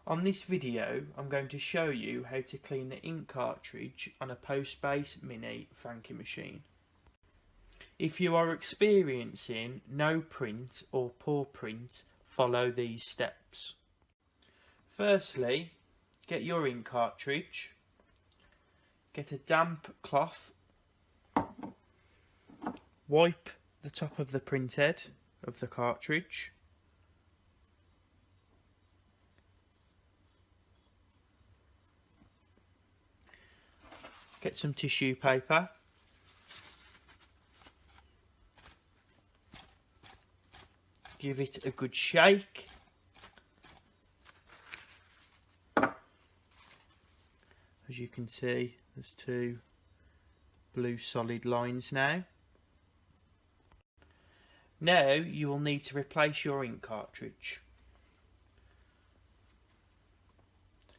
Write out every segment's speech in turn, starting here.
On this video, I'm going to show you how to clean the ink cartridge on a Postbase Mini franking machine. If you are experiencing no print or poor print, follow these steps. Firstly, get your ink cartridge, get a damp cloth, wipe the top of the printhead of the cartridge, get some tissue paper, give it a good shake, as you can see there's two blue solid lines now. Now you will need to replace your ink cartridge.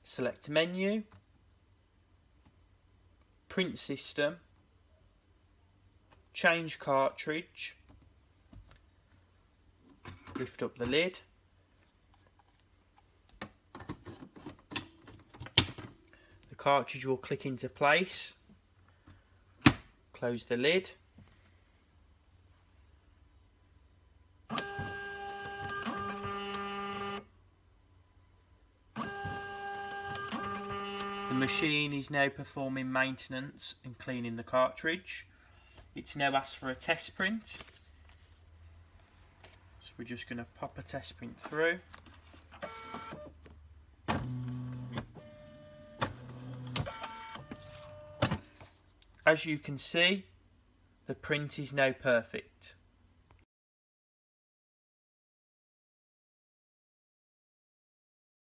Select menu, print system, change cartridge, lift up the lid, the cartridge will click into place, close the lid, the machine is now performing maintenance and cleaning the cartridge. It's now asked for a test print. So we're just going to pop a test print through. As you can see, the print is now perfect.